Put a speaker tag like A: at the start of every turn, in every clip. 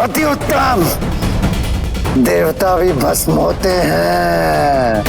A: अति उत्तम। देवता भी भस्म होते हैं।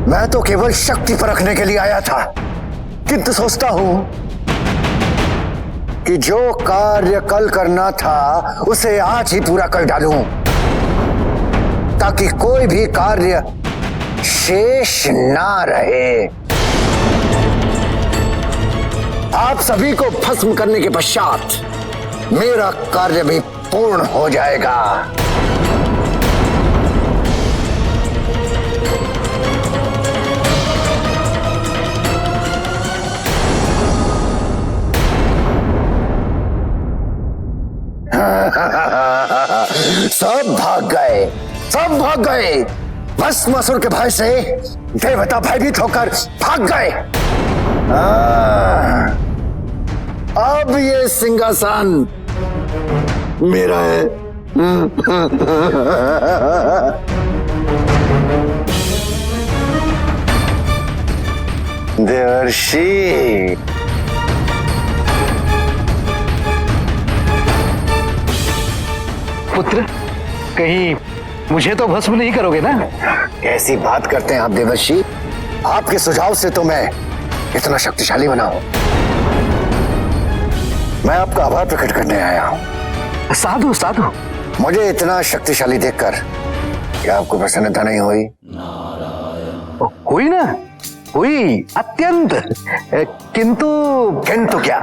A: मैं तो केवल शक्ति परखने के लिए आया था, किंतु सोचता हूं कि जो कार्य कल करना था उसे आज ही पूरा कर डालूं, ताकि कोई भी कार्य शेष ना रहे। आप सभी को भस्म करने के पश्चात मेरा कार्य भी पूर्ण हो जाएगा। सब भाग गए, सब भाग गए। भस्मासुर के भय से देवता भयभीत होकर भाग गए। अब ये सिंहासन मेरा है। देवर्षि,
B: पुत्र, कहीं मुझे तो भस्म नहीं करोगे ना?
A: कैसी बात करते हैं आप देवर्षि? आपके सुझाव से तो मैं इतना शक्तिशाली बना हूं। मैं आपका आभार प्रकट करने आया हूं।
B: साधु साधु।
A: मुझे इतना शक्तिशाली देखकर क्या आपको प्रसन्नता नहीं हुई?
B: हुई ना, हुई अत्यंत। किंतु
A: किंतु क्या?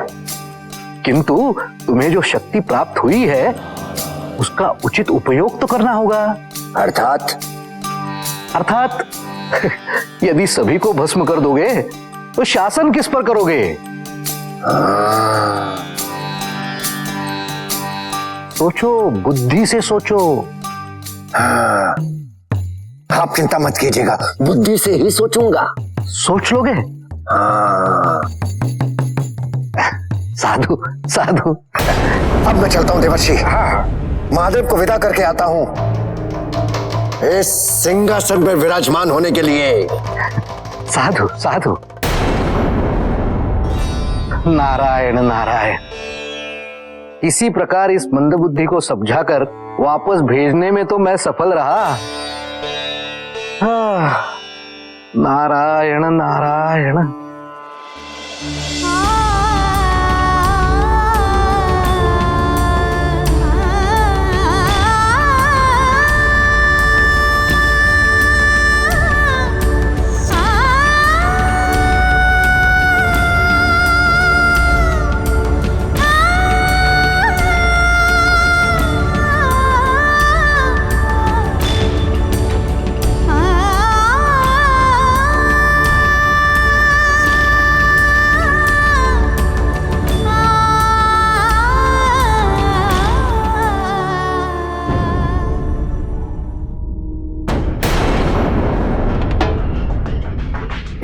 B: किंतु तुम्हें जो शक्ति प्राप्त हुई है उसका उचित उपयोग तो करना होगा।
A: अर्थात
B: यदि सभी को भस्म कर दोगे तो शासन किस पर करोगे? सोचो, बुद्धि से सोचो।
A: हाँ, आप चिंता मत कीजिएगा, बुद्धि से ही सोचूंगा।
B: सोच लोगे? साधु साधु।
A: अब मैं चलता हूं देवर्षि। हाँ, महादेव को विदा करके आता हूं इस सिंहासन पर विराजमान होने के लिए।
B: साधु साधु। नारायण नारायण। इसी प्रकार इस मंदबुद्धि को समझाकर वापस भेजने में तो मैं सफल रहा। नारायण नारायण।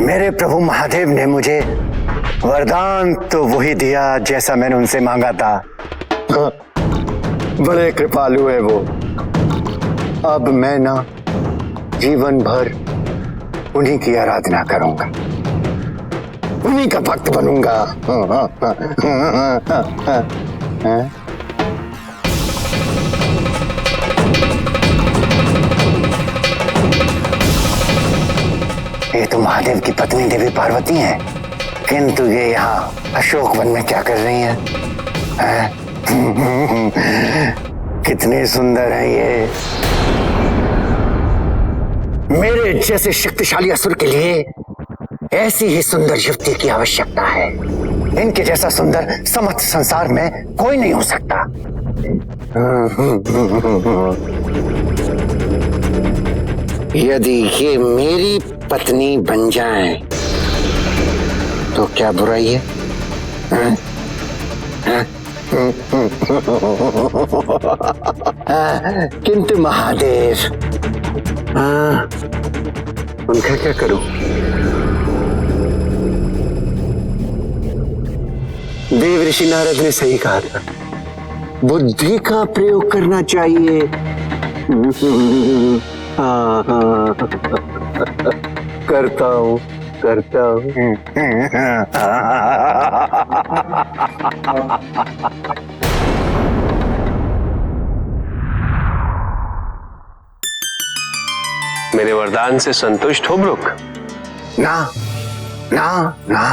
A: मेरे प्रभु महादेव ने मुझे वरदान तो वही दिया जैसा मैंने उनसे मांगा था। बड़े कृपालु है वो। अब मैं ना जीवन भर उन्हीं की आराधना करूंगा, उन्हीं का भक्त बनूंगा। ये तो महादेव की पत्नी देवी पार्वती हैं, किंतु ये यहाँ अशोक वन में क्या कर रही हैं? कितने सुंदर हैं ये। मेरे जैसे शक्तिशाली असुर के लिए ऐसी ही सुंदर युवती की आवश्यकता है। इनके जैसा सुंदर समस्त संसार में कोई नहीं हो सकता। यदि ये मेरी पत्नी बन जाए तो क्या बुराई है? किंतु महादेव, उनका क्या करूं? देव ऋषि नारद ने सही कहा था, बुद्धि का प्रयोग करना चाहिए। करता हूं। करता हूँ।
C: मेरे वरदान से संतुष्ट हो ब्रुक?
A: ना ना ना,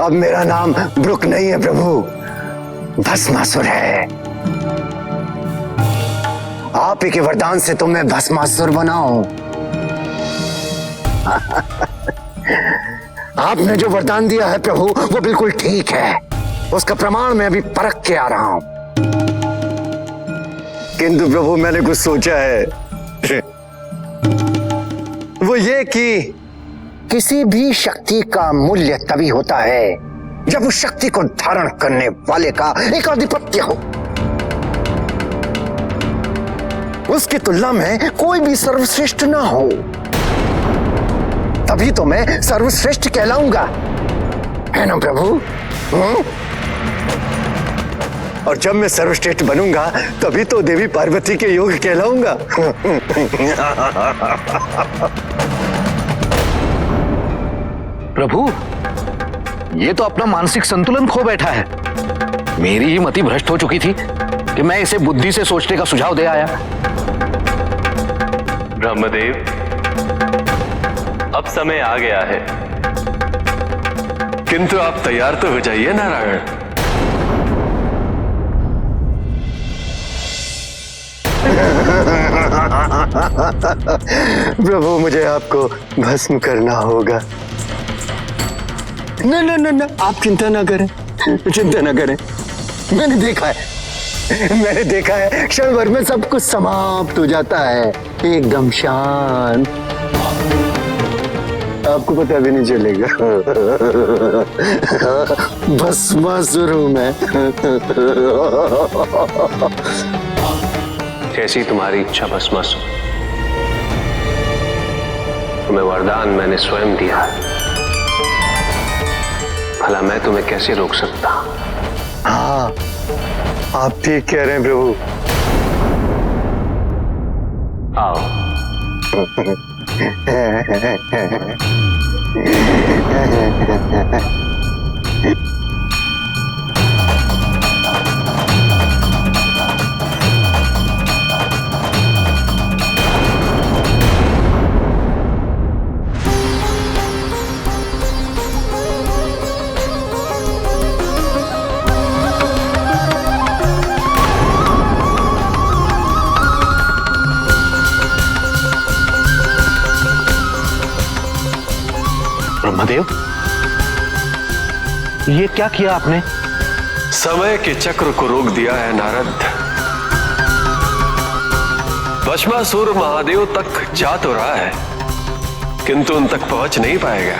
A: अब मेरा नाम ब्रुक नहीं है प्रभु, भस्मासुर है। आप ही के वरदान से तो मैं भस्मासुर बना हूं। आपने जो वरदान दिया है प्रभु वो बिल्कुल ठीक है, उसका प्रमाण मैं अभी परख के आ रहा हूं। किंतु प्रभु मैंने कुछ सोचा है, वो ये कि किसी भी शक्ति का मूल्य तभी होता है जब उस शक्ति को धारण करने वाले का एक आधिपत्य हो। उसकी तुलना में कोई भी सर्वश्रेष्ठ ना हो, तभी तो मैं सर्वश्रेष्ठ कहलाऊंगा, है ना प्रभु? और जब मैं सर्वश्रेष्ठ बनूंगा तभी तो देवी पार्वती के योग कहलाऊंगा।
B: प्रभु, ये तो अपना मानसिक संतुलन खो बैठा है। मेरी ही मति भ्रष्ट हो चुकी थी कि मैं इसे बुद्धि से सोचने का सुझाव दे आया।
C: ब्रह्मदेव, अब समय आ गया है, किंतु आप तैयार तो हो जाइए नारायण।
A: प्रभु मुझे आपको भस्म करना होगा। न न न न, आप चिंता ना करें, चिंता ना करें। मैंने देखा है क्षण भर में सब कुछ समाप्त हो जाता है, एकदम शांत, आपको पता भी नहीं चलेगा। भस्मासुर हूं मैं।
C: कैसी तुम्हारी इच्छा भस्मासुर, तुम्हें वरदान मैंने स्वयं दिया, भला मैं तुम्हें कैसे रोक सकता?
A: हाँ, आप ठीक कह रहे हैं प्रभु।
C: आओ।
B: ब्रह्मदेव, ये क्या किया आपने?
C: समय के चक्र को रोक दिया है नारद। भस्मासुर महादेव तक जा तो रहा है, किंतु उन तक पहुंच नहीं पाएगा।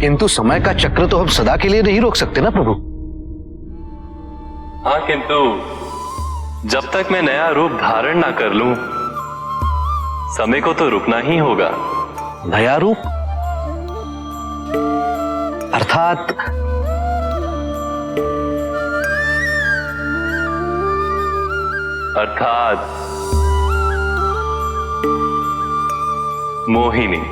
B: किंतु समय का चक्र तो हम सदा के लिए नहीं रोक सकते ना प्रभु।
C: हाँ, किंतु जब तक मैं नया रूप धारण ना कर लूं, समय को तो रुकना ही होगा।
B: नया रूप अर्थात?
C: अर्थात मोहिनी।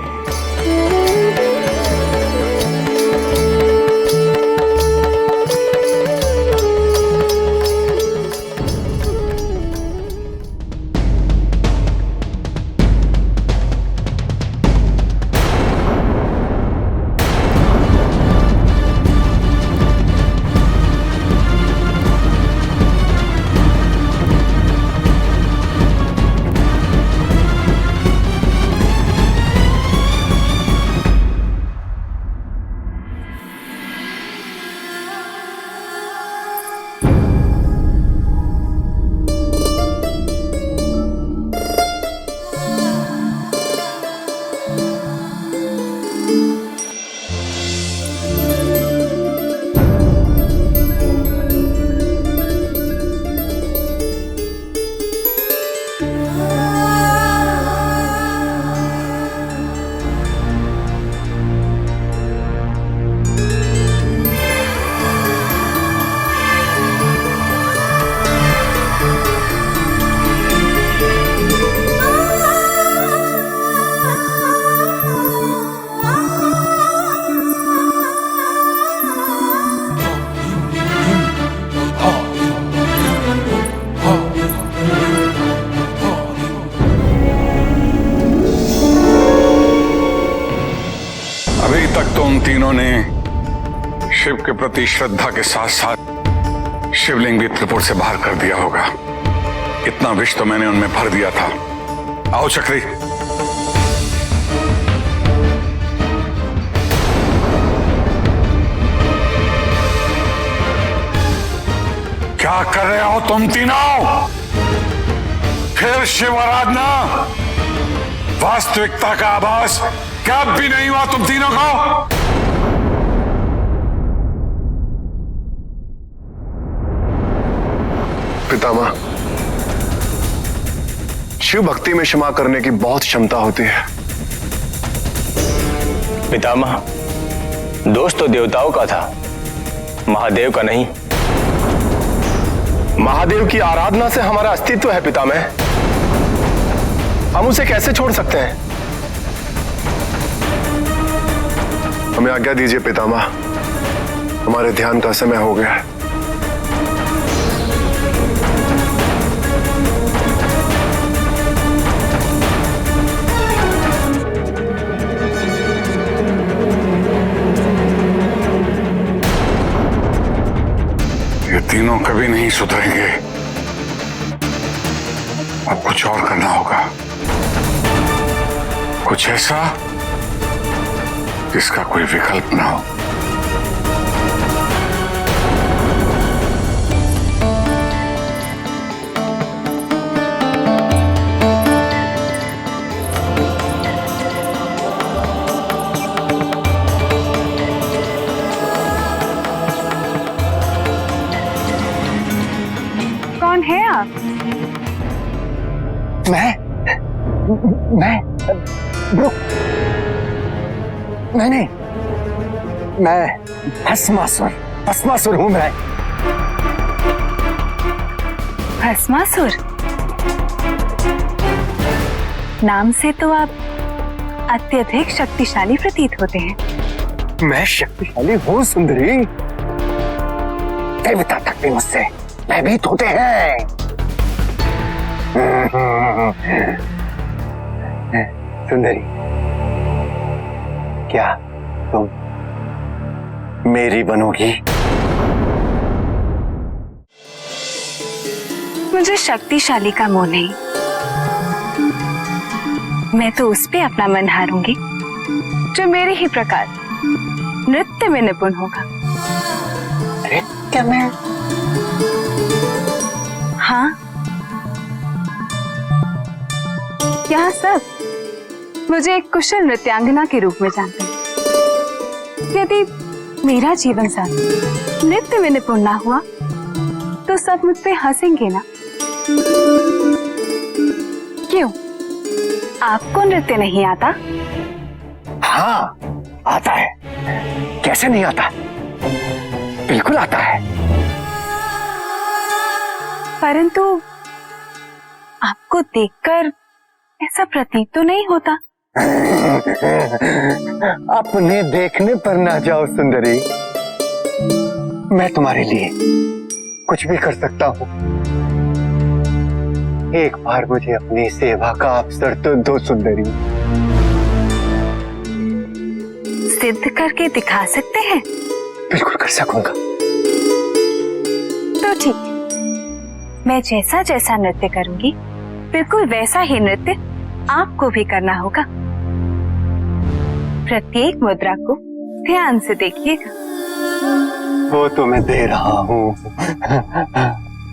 D: तीनों ने शिव के प्रति श्रद्धा के साथ साथ शिवलिंग भी त्रिपुर से बाहर कर दिया होगा। इतना विष तो मैंने उनमें भर दिया था। आओ चक्री। क्या कर रहे हो तुम तीनों? फिर शिव आराधना? वास्तविकता का आभास क्या भी नहीं हुआ तुम तीनों को?
E: पितामह, शिव भक्ति में क्षमा करने की बहुत क्षमता होती है।
F: पितामह, दोष तो देवताओं का था, महादेव का नहीं।
E: महादेव की आराधना से हमारा अस्तित्व है पितामह, हम उसे कैसे छोड़ सकते हैं? हमें आज्ञा दीजिए पितामह, हमारे ध्यान का समय हो गया है।
D: ये तीनों कभी नहीं सुधरेंगे। अब कुछ और करना होगा, कुछ ऐसा जिसका कोई विकल्प ना हो।
G: कौन है आप?
A: मैं रुक, नहीं, मैं भस्मासुर हूं मैं।
G: भस्मासुर? नाम से तो आप अत्यधिक शक्तिशाली प्रतीत होते हैं।
A: मैं शक्तिशाली हूं सुंदरी, देवता तक भी मुझसे भयभीत होते हैं। सुंदरी, क्या तुम मेरी बनोगी?
G: मुझे शक्तिशाली का मोह नहीं, मैं तो उस पे अपना मन हारूंगी जो मेरे ही प्रकार नृत्य में निपुण होगा।
A: नृत्य में?
G: हाँ, यहाँ सब मुझे एक कुशल नृत्यांगना के रूप में जानते हैं। यदि मेरा जीवन साथी नृत्य में निपुण ना हुआ तो सब मुझ पे हंसेंगे ना। क्यों, आपको नृत्य नहीं आता?
A: हाँ, आता है। कैसे नहीं आता? बिल्कुल आता है।
G: परंतु आपको देखकर ऐसा प्रतीत तो नहीं होता।
A: अपने देखने पर ना जाओ सुंदरी, मैं तुम्हारे लिए कुछ भी कर सकता हूँ। एक बार मुझे अपनी सेवा का अवसर तो दो सुंदरी।
G: सिद्ध करके दिखा सकते हैं?
A: बिल्कुल कर सकूंगा।
G: तो ठीक, मैं जैसा जैसा नृत्य करूंगी बिल्कुल वैसा ही नृत्य आपको भी करना होगा। प्रत्येक मुद्रा को ध्यान से देखिएगा।
A: वो तो मैं दे रहा हूँ।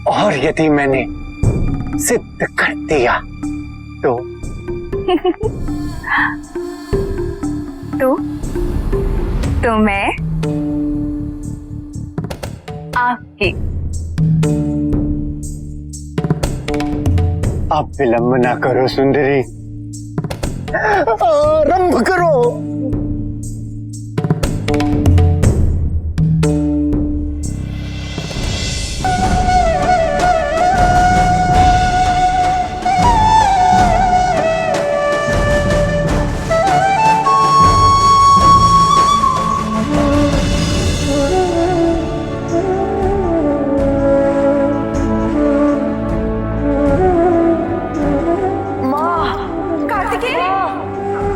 A: और यदि मैंने सिद्ध कर दिया तो
G: तो मैं आपकी।
A: अब विलंब ना करो सुंदरी, आरंभ करो।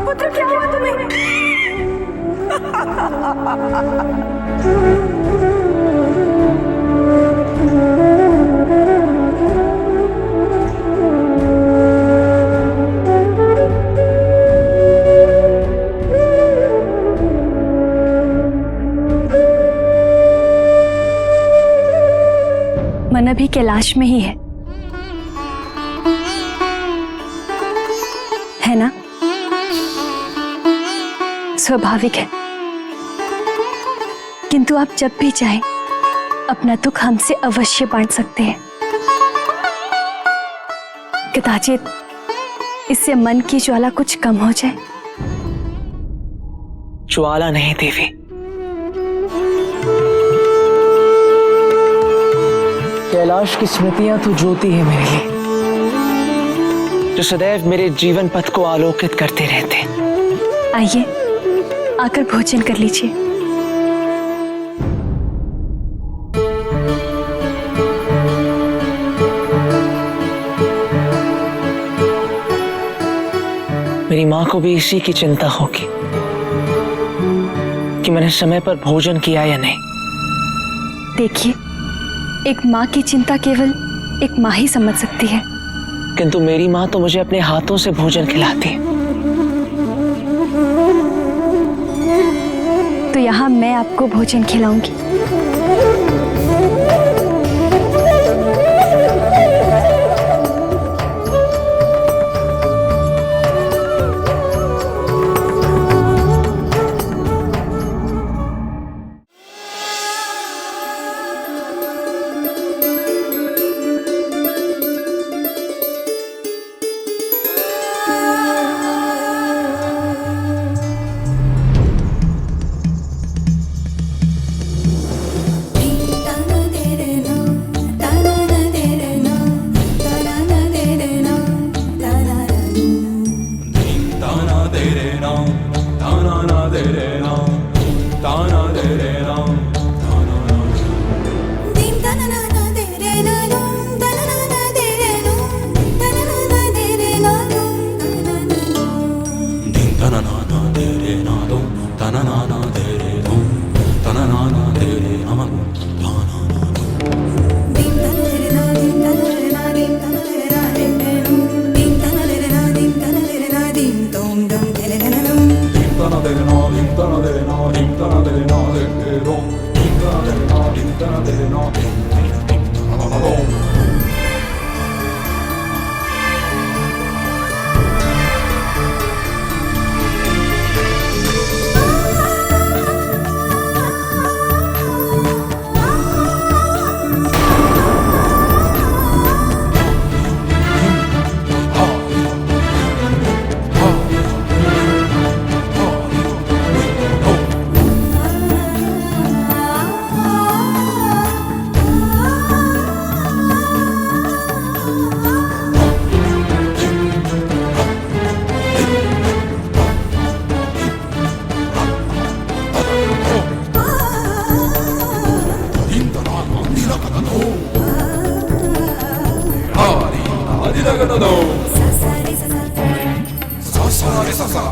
G: पुत्र, क्या हुआ तुम्हें?
H: मन अभी कैलाश में ही है ना? स्वाभाविक है, किंतु आप जब भी चाहें अपना दुख हमसे अवश्य बांट सकते हैं। कदाचित इससे मन की ज्वाला कुछ कम हो जाए।
I: ज्वाला नहीं देवी, कैलाश की स्मृतियां तो ज्योति है मेरे लिए, जो सदैव मेरे जीवन पथ को आलोकित करते रहते।
H: आइए, आकर भोजन कर लीजिए।
I: मेरी माँ को भी इसी की चिंता होगी कि मैंने समय पर भोजन किया या नहीं।
H: देखिए, एक माँ की चिंता केवल एक माँ ही समझ सकती है।
I: किंतु मेरी माँ तो मुझे अपने हाथों से भोजन खिलाती है।
H: तो यहाँ मैं आपको भोजन खिलाऊंगी।
J: Sa sa